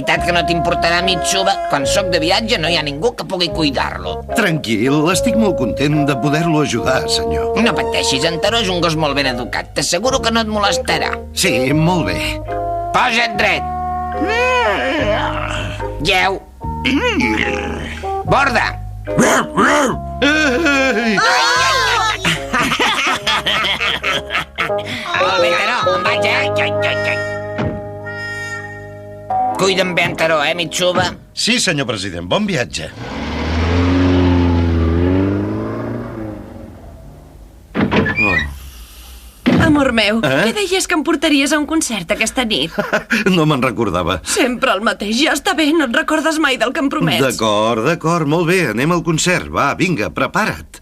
veritat que no t'importarà, Mitsuba? Quan sóc de viatge no hi ha ningú que pugui cuidar-lo. Tranquil, estic molt content de poder-lo ajudar, senyor. No pateixis, en Taró és un gos molt ben educat. T'asseguro que no et molestarà. Sí, molt bé. Posa't dret. Geu. Borda. Molt bé, Taró, em vaig, Cuida'm bé, en Taró, Mitsuba? Sí, senyor president, bon viatge. Amor meu, què deies que em portaries a un concert aquesta nit? No me'n recordava. Sempre el mateix, ja està bé, no et recordes mai del que em promets. D'acord, molt bé, anem al concert. Va, vinga, prepara't.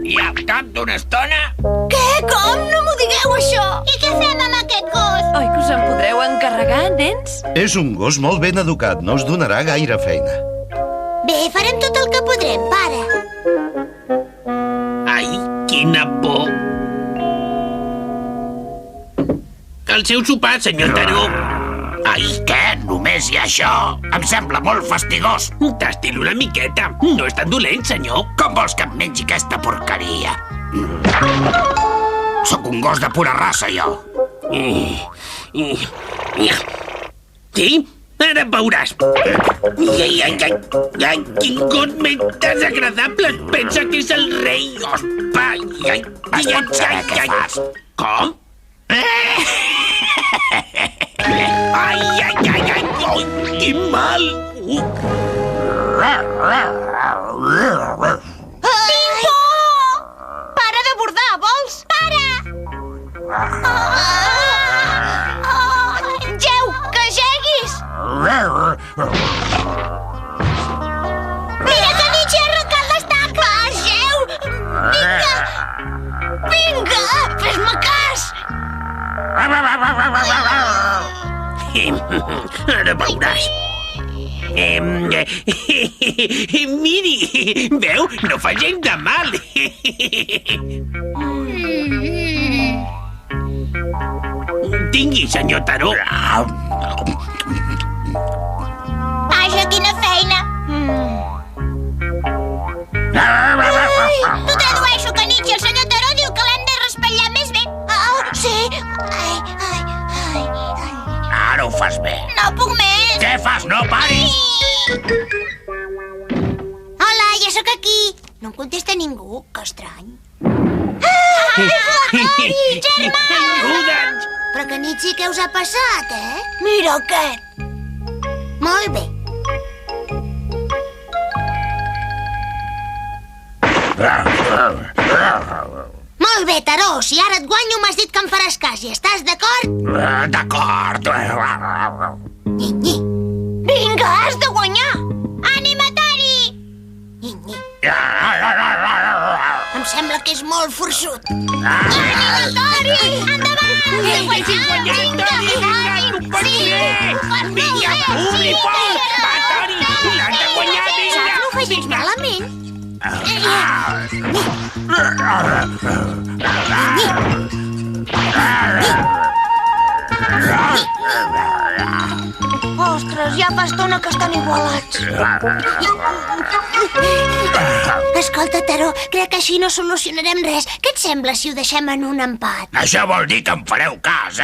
I al cap d'una estona... Què? Com? No m'ho digueu, això! I què fem amb aquest gos? Oi que us en podreu encarregar, nens? És un gos molt ben educat, no us donarà gaire feina. Bé, farem tot el que podrem, pare. Ai, quina por. El seu sopar, senyor Taró. Ai, què? Només hi ha això? Em sembla molt fastigós. Tasti-lo una miqueta. No és tan dolent, senyor. Com vols que em mengi aquesta porqueria? Sóc un gos de pura raça, jo. Sí? Ara veuràs. Ai, quin gos més desagradable. Pensa que és el rei. Es pot saber què fas? Com? Ai, quin mal! Tinc por! Para de bordar, vols? Para! Geu, que jeguis! Mira que Nietzsche ha arrencat l'estaca! Va, geu! Vinga! Vinga! Fes-me cas! Ara veuràs. Miri, veu? No fa gens de mal. Tingui, senyor Taró. Vaja, quina feina! T'ho tradueixo, que Nietzsche, el senyor Taró diu que l'hem de raspallar més bé. Sí. Ara ho fas bé. No puc més. Què fas? No paris! Hola, ja sóc aquí. No em contesta ningú, que estrany. Germà! Ajuda'ns! Però que Nietzsche, què us ha passat, Mira aquest. Molt bé. Molt bé, Taró, si ara et guanyo m'has dit que em faràs cas i estàs d'acord? D'acord. Vinga, has de guanyar! Ànima, Tori! Em sembla que és molt forçut. Ànima, Tori! Endavant! Has de guanyar! Vinga! Vinga, publi, fort! Va, Tori! L'has de guanyar, vinga! No ho facis malament. Ostres, ja fa estona que estan igualats. Escolta, Taró, crec que així no solucionarem res. Què et sembla si ho deixem en un empat? Això vol dir que em fareu cas,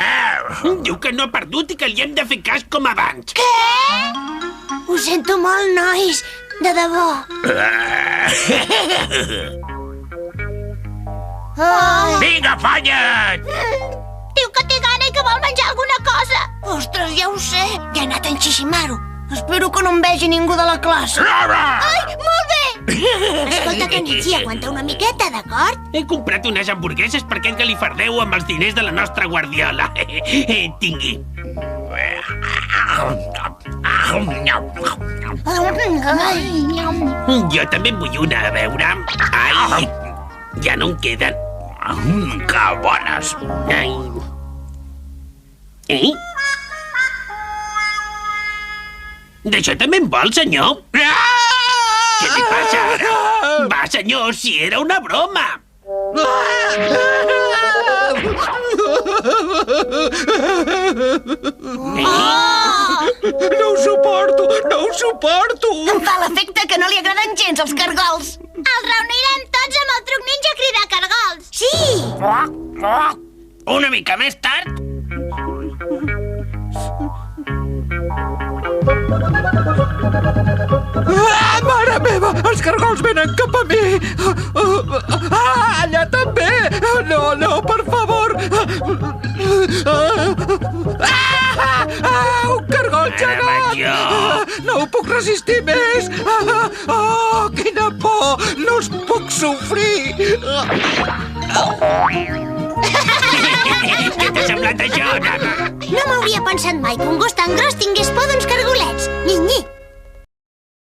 Diu que no ha perdut i que li hem de fer cas com abans. Què? Ho sento molt, nois. De debò. Vinga, afanya't! Diu que té gana i que vol menjar alguna cosa. Ostres, ja ho sé. Ja he anat a enxiximar-ho. Espero que no em vegi ningú de la classe. Ai, molt bé! Escolta, que Nietzsche, aguanta una miqueta, d'acord? He comprat unes hamburgueses per aquest galifardeu amb els diners de la nostra guardiola. Tingui. Jo també en vull una, a veure. Ai, ja no en queden. Que bones! Ai. D'això també en vol, senyor? Què li passa ara? Va, senyor, si era una broma. Oh! No ho suporto, no ho suporto! Em fa l'efecte que no li agraden gens els cargols. Els reunirem tots amb el truc ninja a cridar cargols. Sí! Una mica més tard? Ah, mare meva! Els cargols venen cap a mi! Ah, allà també! No, no, per favor! Un cargol gegant! No ho puc resistir més! Oh, quina por! No us puc sofrir! Què t'ha semblat això, nana? No m'hauria pensat mai que un gos tan gros tingués por d'uns cargolets. Ni,